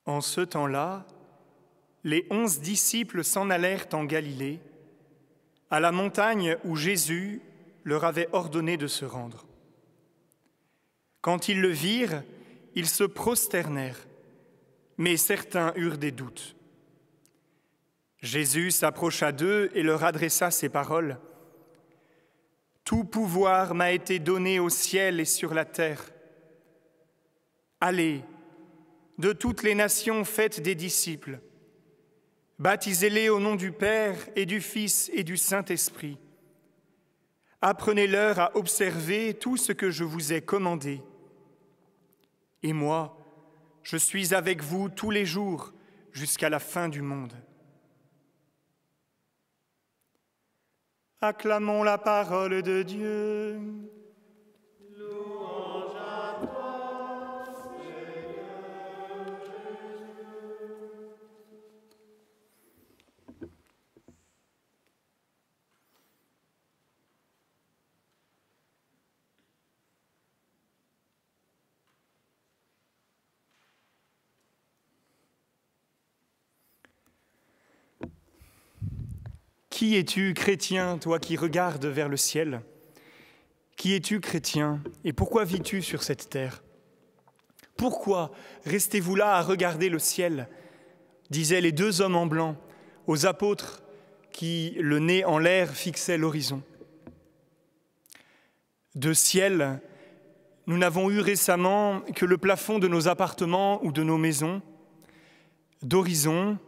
En ce temps-là, les 11 disciples s'en allèrent en Galilée, à la montagne où Jésus leur avait ordonné de se rendre. Quand ils le virent, ils se prosternèrent, mais certains eurent des doutes. Jésus s'approcha d'eux et leur adressa ces paroles. « Tout pouvoir m'a été donné au ciel et sur la terre. Allez, de toutes les nations faites des disciples. Baptisez-les au nom du Père et du Fils et du Saint-Esprit. Apprenez-leur à observer tout ce que je vous ai commandé. Et moi, je suis avec vous tous les jours jusqu'à la fin du monde. » Acclamons la parole de Dieu. Louange à toi, Seigneur Jésus. Qui es-tu, chrétien, toi qui regardes vers le ciel ? Qui es-tu, chrétien, et pourquoi vis-tu sur cette terre ? Pourquoi restez-vous là à regarder le ciel ? Disaient les deux hommes en blanc aux apôtres qui, le nez en l'air, fixaient l'horizon. De ciel, nous n'avons eu récemment que le plafond de nos appartements ou de nos maisons. D'horizon,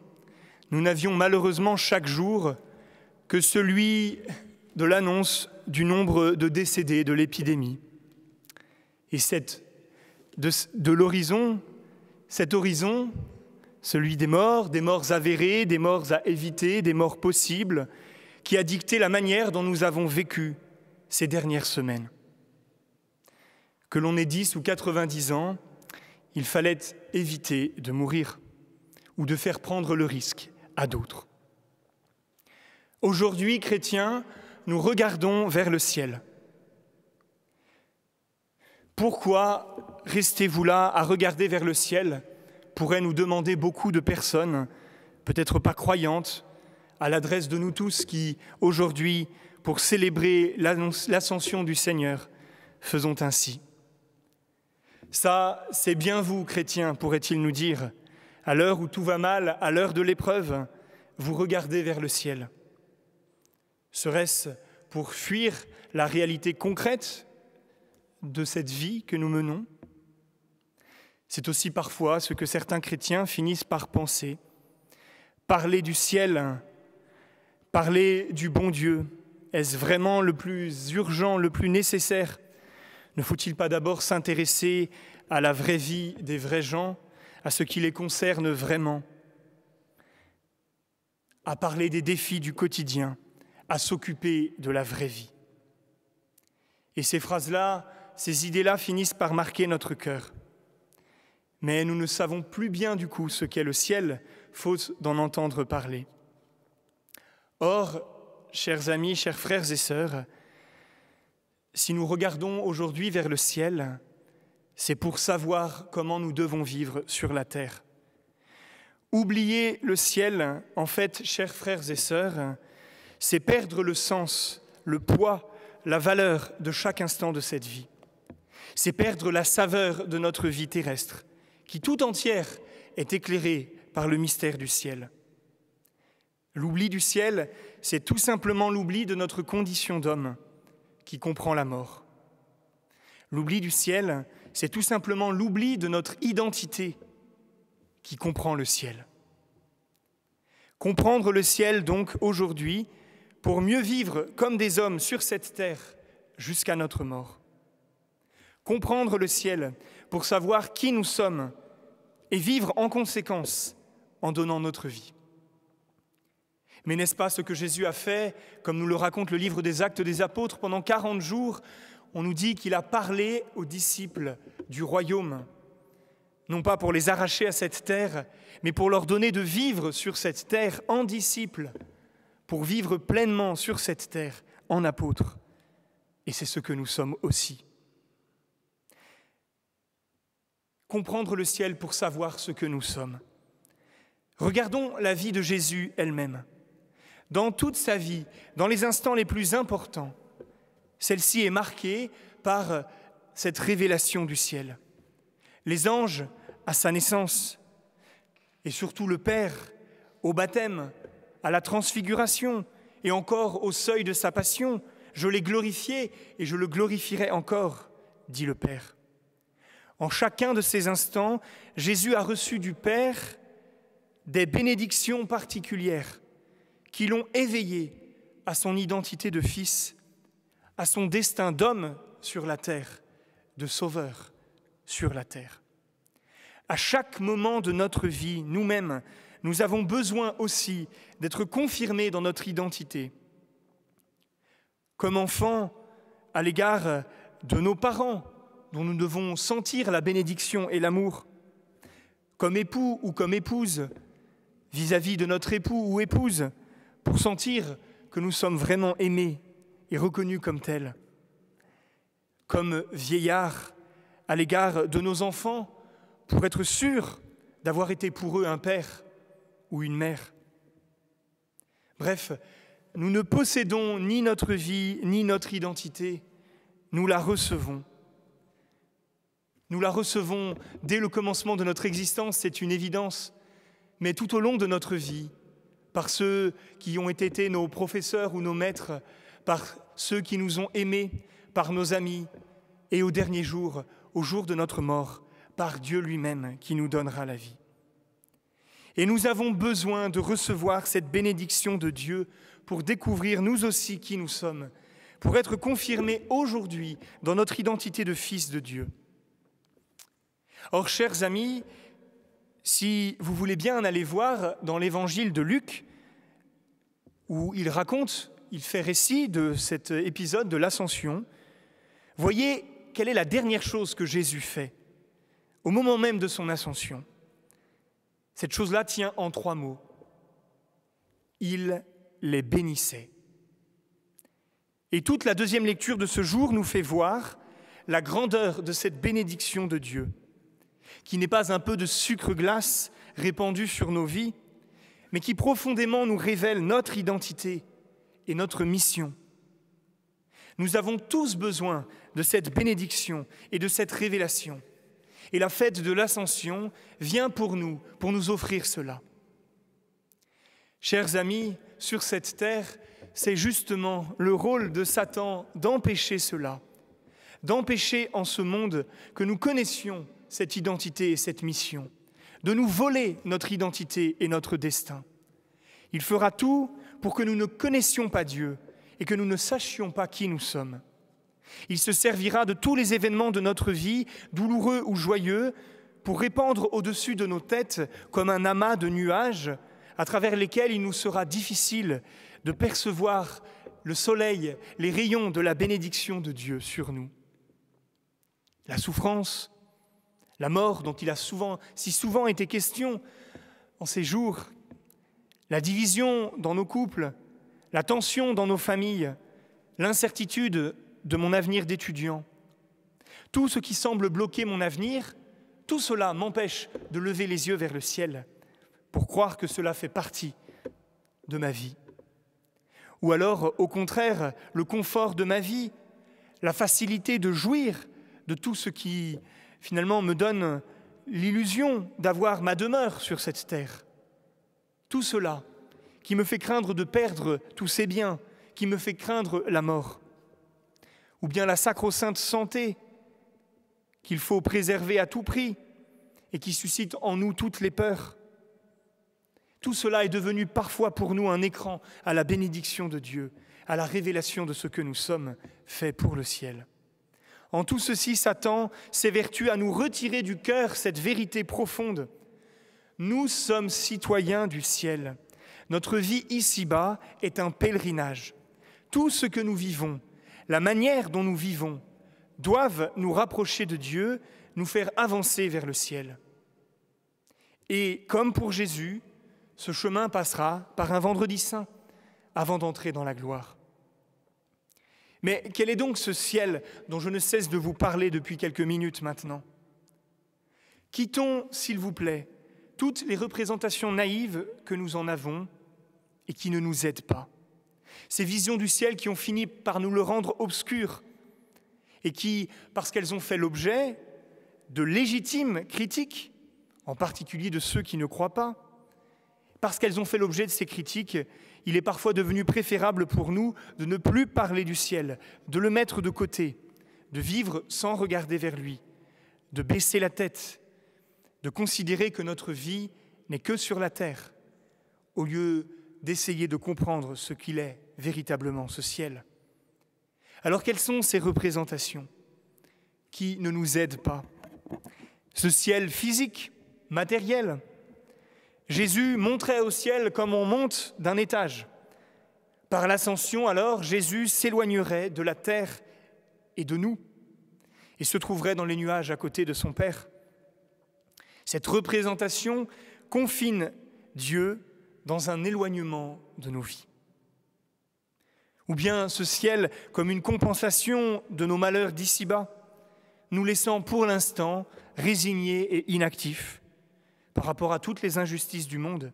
nous n'avions malheureusement chaque jour que celui de l'annonce du nombre de décédés de l'épidémie. Et de l'horizon, cet horizon, celui des morts avérés, des morts à éviter, des morts possibles, qui a dicté la manière dont nous avons vécu ces dernières semaines. Que l'on ait 10 ou 90 ans, il fallait éviter de mourir ou de faire prendre le risque à d'autres. Aujourd'hui, chrétiens, nous regardons vers le ciel. Pourquoi restez-vous là à regarder vers le ciel ? Pourraient nous demander beaucoup de personnes, peut-être pas croyantes, à l'adresse de nous tous qui, aujourd'hui, pour célébrer l'ascension du Seigneur, faisons ainsi. Ça, c'est bien vous, chrétiens, pourrait-il nous dire. À l'heure où tout va mal, à l'heure de l'épreuve, vous regardez vers le ciel. Serait-ce pour fuir la réalité concrète de cette vie que nous menons ? C'est aussi parfois ce que certains chrétiens finissent par penser. Parler du ciel, parler du bon Dieu, est-ce vraiment le plus urgent, le plus nécessaire ? Ne faut-il pas d'abord s'intéresser à la vraie vie des vrais gens, à ce qui les concerne vraiment ? À parler des défis du quotidien, à s'occuper de la vraie vie. Et ces phrases-là, ces idées-là finissent par marquer notre cœur. Mais nous ne savons plus bien du coup ce qu'est le ciel, faute d'en entendre parler. Or, chers amis, chers frères et sœurs, si nous regardons aujourd'hui vers le ciel, c'est pour savoir comment nous devons vivre sur la terre. Oublier le ciel, en fait, chers frères et sœurs, c'est perdre le sens, le poids, la valeur de chaque instant de cette vie. C'est perdre la saveur de notre vie terrestre, qui tout entière est éclairée par le mystère du ciel. L'oubli du ciel, c'est tout simplement l'oubli de notre condition d'homme, qui comprend la mort. L'oubli du ciel, c'est tout simplement l'oubli de notre identité, qui comprend le ciel. Comprendre le ciel, donc, aujourd'hui, pour mieux vivre comme des hommes sur cette terre jusqu'à notre mort. Comprendre le ciel pour savoir qui nous sommes et vivre en conséquence en donnant notre vie. Mais n'est-ce pas ce que Jésus a fait, comme nous le raconte le livre des Actes des Apôtres, pendant 40 jours, on nous dit qu'il a parlé aux disciples du royaume, non pas pour les arracher à cette terre, mais pour leur donner de vivre sur cette terre en disciples, pour vivre pleinement sur cette terre en apôtres. Et c'est ce que nous sommes aussi. comprendre le ciel pour savoir ce que nous sommes. Regardons la vie de Jésus elle-même. Dans toute sa vie, dans les instants les plus importants, celle-ci est marquée par cette révélation du ciel. Les anges à sa naissance, et surtout le Père au baptême, à la transfiguration, et encore au seuil de sa passion, je l'ai glorifié et je le glorifierai encore, dit le Père. En chacun de ces instants, Jésus a reçu du Père des bénédictions particulières qui l'ont éveillé à son identité de fils, à son destin d'homme sur la terre, de sauveur sur la terre. À chaque moment de notre vie, nous-mêmes, nous avons besoin aussi d'être confirmés dans notre identité. Comme enfants, à l'égard de nos parents, dont nous devons sentir la bénédiction et l'amour. Comme époux ou comme épouse, vis-à-vis de notre époux ou épouse, pour sentir que nous sommes vraiment aimés et reconnus comme tels. Comme vieillards, à l'égard de nos enfants, pour être sûrs d'avoir été pour eux un père ou une mère. Bref, nous ne possédons ni notre vie, ni notre identité, nous la recevons. Nous la recevons dès le commencement de notre existence, c'est une évidence, mais tout au long de notre vie, par ceux qui ont été nos professeurs ou nos maîtres, par ceux qui nous ont aimés, par nos amis, et au dernier jour, au jour de notre mort, par Dieu lui-même qui nous donnera la vie. Et nous avons besoin de recevoir cette bénédiction de Dieu pour découvrir nous aussi qui nous sommes, pour être confirmés aujourd'hui dans notre identité de fils de Dieu. Or, chers amis, si vous voulez bien aller voir dans l'évangile de Luc, où il fait récit de cet épisode de l'Ascension, voyez quelle est la dernière chose que Jésus fait au moment même de son ascension. Cette chose-là tient en 3 mots. Il les bénissait. Et toute la deuxième lecture de ce jour nous fait voir la grandeur de cette bénédiction de Dieu, qui n'est pas un peu de sucre glace répandu sur nos vies, mais qui profondément nous révèle notre identité et notre mission. Nous avons tous besoin de cette bénédiction et de cette révélation. Et la fête de l'Ascension vient pour nous offrir cela. Chers amis, sur cette terre, c'est justement le rôle de Satan d'empêcher cela, d'empêcher en ce monde que nous connaissions cette identité et cette mission, de nous voler notre identité et notre destin. Il fera tout pour que nous ne connaissions pas Dieu et que nous ne sachions pas qui nous sommes. Il se servira de tous les événements de notre vie, douloureux ou joyeux, pour répandre au-dessus de nos têtes comme un amas de nuages à travers lesquels il nous sera difficile de percevoir le soleil, les rayons de la bénédiction de Dieu sur nous. La souffrance, la mort dont il a si souvent été question en ces jours, la division dans nos couples, la tension dans nos familles, l'incertitude de mon avenir d'étudiant. Tout ce qui semble bloquer mon avenir, tout cela m'empêche de lever les yeux vers le ciel pour croire que cela fait partie de ma vie. Ou alors, au contraire, le confort de ma vie, la facilité de jouir de tout ce qui, finalement, me donne l'illusion d'avoir ma demeure sur cette terre. Tout cela qui me fait craindre de perdre tous ces biens, qui me fait craindre la mort. Ou bien la sacro-sainte santé qu'il faut préserver à tout prix et qui suscite en nous toutes les peurs. Tout cela est devenu parfois pour nous un écran à la bénédiction de Dieu, à la révélation de ce que nous sommes faits pour le ciel. En tout ceci, Satan s'évertue à nous retirer du cœur cette vérité profonde. Nous sommes citoyens du ciel. Notre vie ici-bas est un pèlerinage. Tout ce que nous vivons, la manière dont nous vivons, doivent nous rapprocher de Dieu, nous faire avancer vers le ciel. Et comme pour Jésus, ce chemin passera par un vendredi saint avant d'entrer dans la gloire. Mais quel est donc ce ciel dont je ne cesse de vous parler depuis quelques minutes maintenant ? Quittons, s'il vous plaît, toutes les représentations naïves que nous en avons et qui ne nous aident pas. Ces visions du ciel qui ont fini par nous le rendre obscur et qui, parce qu'elles ont fait l'objet de légitimes critiques, en particulier de ceux qui ne croient pas, parce qu'elles ont fait l'objet de ces critiques, il est parfois devenu préférable pour nous de ne plus parler du ciel, de le mettre de côté, de vivre sans regarder vers lui, de baisser la tête, de considérer que notre vie n'est que sur la terre, au lieu d'essayer de comprendre ce qu'il est véritablement, ce ciel. Alors quelles sont ces représentations qui ne nous aident pas? Ce ciel physique, matériel. Jésus montrait au ciel comme on monte d'un étage. Par l'ascension, alors, Jésus s'éloignerait de la terre et de nous et se trouverait dans les nuages à côté de son Père. Cette représentation confine Dieu dans un éloignement de nos vies. Ou bien ce ciel comme une compensation de nos malheurs d'ici-bas, nous laissant pour l'instant résignés et inactifs par rapport à toutes les injustices du monde,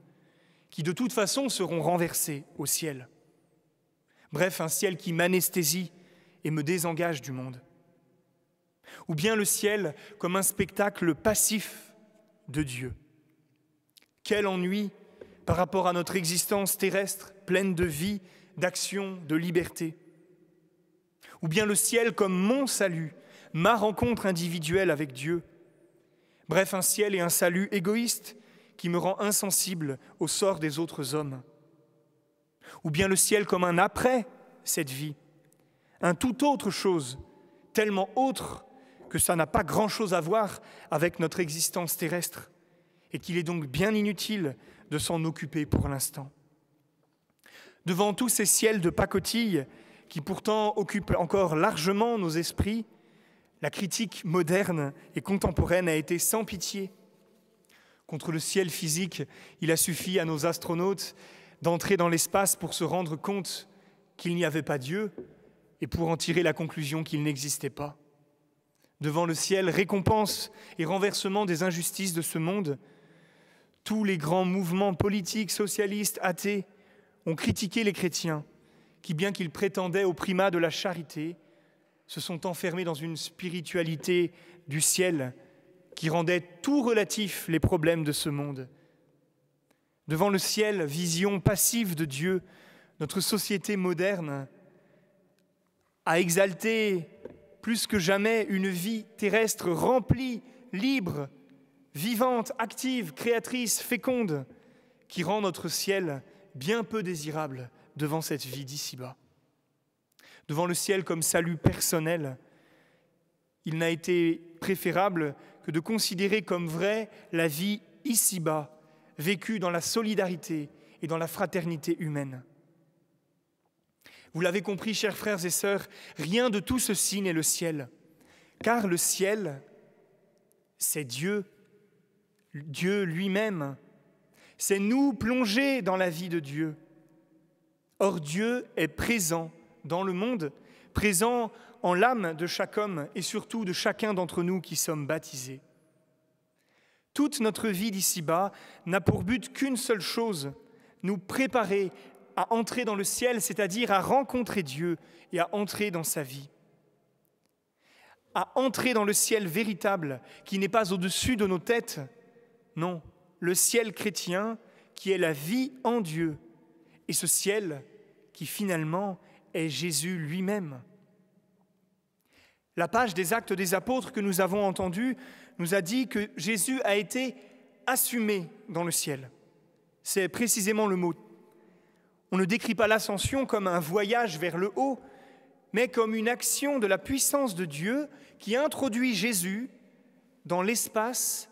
qui de toute façon seront renversées au ciel. Bref, un ciel qui m'anesthésie et me désengage du monde. Ou bien le ciel comme un spectacle passif de Dieu. Quel ennui par rapport à notre existence terrestre, pleine de vie, d'action, de liberté. Ou bien le ciel comme mon salut, ma rencontre individuelle avec Dieu. Bref, un ciel et un salut égoïste qui me rend insensible au sort des autres hommes. Ou bien le ciel comme un après cette vie, un tout autre chose, tellement autre que ça n'a pas grand-chose à voir avec notre existence terrestre et qu'il est donc bien inutile de s'en occuper pour l'instant. Devant tous ces ciels de pacotille qui pourtant occupent encore largement nos esprits, la critique moderne et contemporaine a été sans pitié. Contre le ciel physique, il a suffi à nos astronautes d'entrer dans l'espace pour se rendre compte qu'il n'y avait pas Dieu et pour en tirer la conclusion qu'il n'existait pas. Devant le ciel, récompense et renversement des injustices de ce monde, tous les grands mouvements politiques, socialistes, athées ont critiqué les chrétiens qui, bien qu'ils prétendaient au primat de la charité, se sont enfermés dans une spiritualité du ciel qui rendait tout relatif les problèmes de ce monde. Devant le ciel, vision passive de Dieu, notre société moderne a exalté plus que jamais une vie terrestre remplie, libre, vivante, active, créatrice, féconde, qui rend notre ciel bien peu désirable devant cette vie d'ici-bas. Devant le ciel comme salut personnel, il n'a été préférable que de considérer comme vraie la vie ici-bas, vécue dans la solidarité et dans la fraternité humaine. Vous l'avez compris, chers frères et sœurs, rien de tout ceci n'est le ciel, car le ciel, c'est Dieu, Dieu lui-même. C'est nous plongés dans la vie de Dieu. Or, Dieu est présent dans le monde, présent en l'âme de chaque homme et surtout de chacun d'entre nous qui sommes baptisés. Toute notre vie d'ici-bas n'a pour but qu'une seule chose, nous préparer à entrer dans le ciel, c'est-à-dire à rencontrer Dieu et à entrer dans sa vie. À entrer dans le ciel véritable qui n'est pas au-dessus de nos têtes, non, le ciel chrétien qui est la vie en Dieu et ce ciel qui finalement est Jésus lui-même. La page des Actes des Apôtres que nous avons entendue nous a dit que Jésus a été assumé dans le ciel. C'est précisément le mot. On ne décrit pas l'ascension comme un voyage vers le haut, mais comme une action de la puissance de Dieu qui introduit Jésus dans l'espace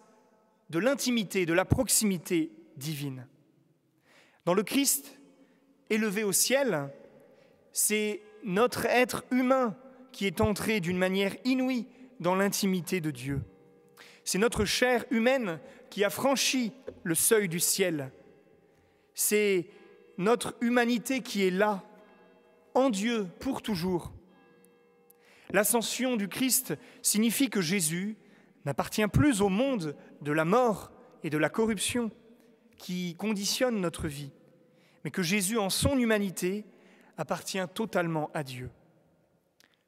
de l'intimité, de la proximité divine. Dans le Christ élevé au ciel, c'est notre être humain qui est entré d'une manière inouïe dans l'intimité de Dieu. C'est notre chair humaine qui a franchi le seuil du ciel. C'est notre humanité qui est là, en Dieu, pour toujours. L'ascension du Christ signifie que Jésus n'appartient plus au monde de la mort et de la corruption qui conditionnent notre vie, mais que Jésus, en son humanité, appartient totalement à Dieu.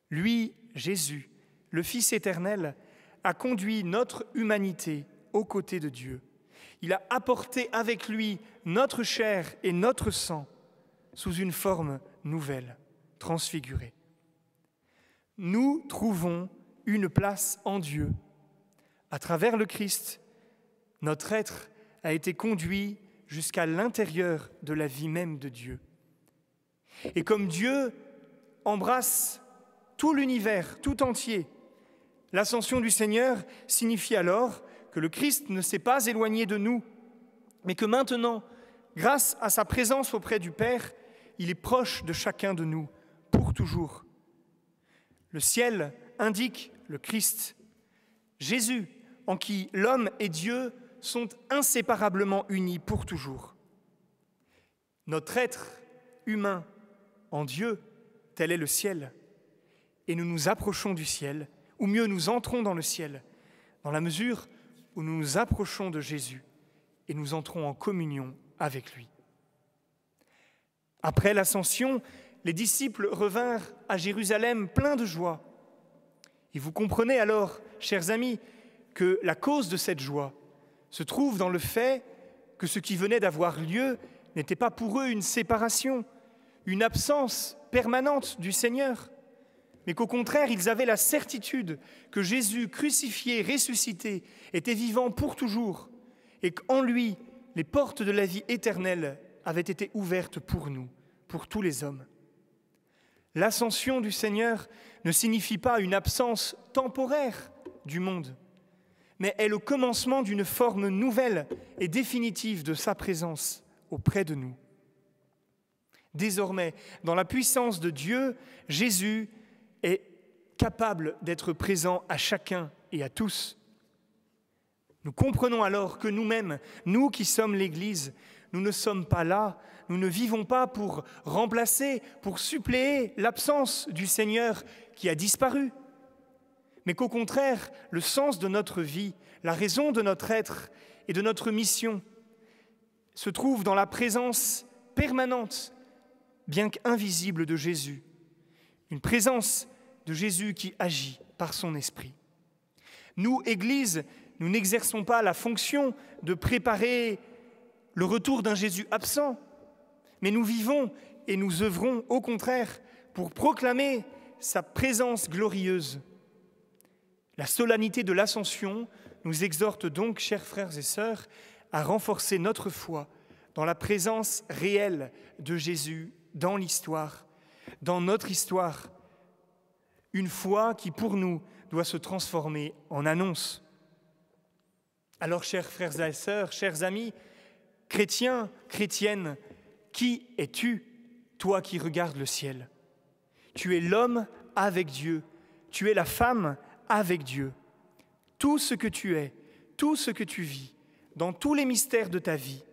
Lui, Jésus, le Fils éternel, a conduit notre humanité aux côtés de Dieu. Il a apporté avec lui notre chair et notre sang sous une forme nouvelle, transfigurée. Nous trouvons une place en Dieu. À travers le Christ, notre être a été conduit jusqu'à l'intérieur de la vie même de Dieu. Et comme Dieu embrasse tout l'univers, tout entier, l'ascension du Seigneur signifie alors que le Christ ne s'est pas éloigné de nous, mais que maintenant, grâce à sa présence auprès du Père, il est proche de chacun de nous, pour toujours. Le ciel indique le Christ, Jésus, en qui l'homme et Dieu sont inséparablement unis pour toujours. Notre être humain en Dieu, tel est le ciel, et nous nous approchons du ciel, ou mieux nous entrons dans le ciel, dans la mesure où nous nous approchons de Jésus et nous entrons en communion avec lui. Après l'ascension, les disciples revinrent à Jérusalem pleins de joie. Et vous comprenez alors, chers amis, que la cause de cette joie se trouve dans le fait que ce qui venait d'avoir lieu n'était pas pour eux une séparation, une absence permanente du Seigneur, mais qu'au contraire, ils avaient la certitude que Jésus, crucifié, ressuscité, était vivant pour toujours et qu'en lui, les portes de la vie éternelle avaient été ouvertes pour nous, pour tous les hommes. L'ascension du Seigneur ne signifie pas une absence temporaire du monde, mais est le commencement d'une forme nouvelle et définitive de sa présence auprès de nous. Désormais, dans la puissance de Dieu, Jésus est capable d'être présent à chacun et à tous. Nous comprenons alors que nous-mêmes, nous qui sommes l'Église, nous ne sommes pas là, nous ne vivons pas pour remplacer, pour suppléer l'absence du Seigneur qui a disparu, mais qu'au contraire, le sens de notre vie, la raison de notre être et de notre mission se trouve dans la présence permanente, bien qu'invisible, de Jésus. Une présence de Jésus qui agit par son esprit. Nous, Église, nous n'exerçons pas la fonction de préparer le retour d'un Jésus absent, mais nous vivons et nous œuvrons au contraire pour proclamer sa présence glorieuse. La solennité de l'Ascension nous exhorte donc, chers frères et sœurs, à renforcer notre foi dans la présence réelle de Jésus dans l'histoire, dans notre histoire, une foi qui, pour nous, doit se transformer en annonce. Alors, chers frères et sœurs, chers amis, chrétiens, chrétiennes, qui es-tu, toi qui regardes le ciel? Tu es l'homme avec Dieu, tu es la femme avec Dieu. Tout ce que tu es, tout ce que tu vis, dans tous les mystères de ta vie,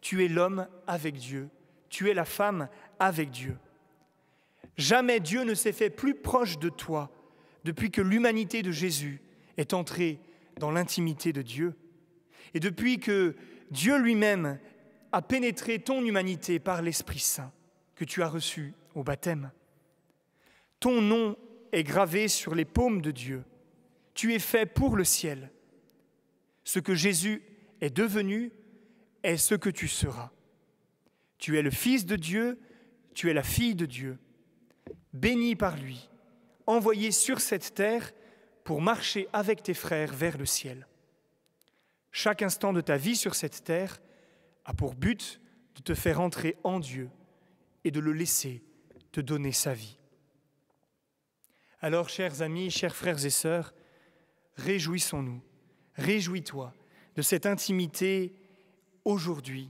tu es l'homme avec Dieu, tu es la femme avec Dieu. Jamais Dieu ne s'est fait plus proche de toi depuis que l'humanité de Jésus est entrée dans l'intimité de Dieu et depuis que Dieu lui-même a pénétré ton humanité par l'Esprit Saint que tu as reçu au baptême. Ton nom est gravé sur les paumes de Dieu. Tu es fait pour le ciel. Ce que Jésus est devenu est ce que tu seras. Tu es le Fils de Dieu, tu es la fille de Dieu, béni par lui, envoyé sur cette terre pour marcher avec tes frères vers le ciel. Chaque instant de ta vie sur cette terre a pour but de te faire entrer en Dieu et de le laisser te donner sa vie. Alors, chers amis, chers frères et sœurs, réjouissons-nous, réjouis-toi de cette intimité aujourd'hui.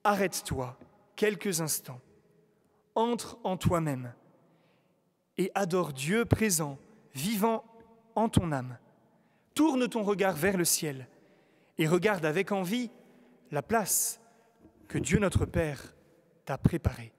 Arrête-toi quelques instants, entre en toi-même et adore Dieu présent, vivant en ton âme. Tourne ton regard vers le ciel et regarde avec envie la place que Dieu notre Père t'a préparée.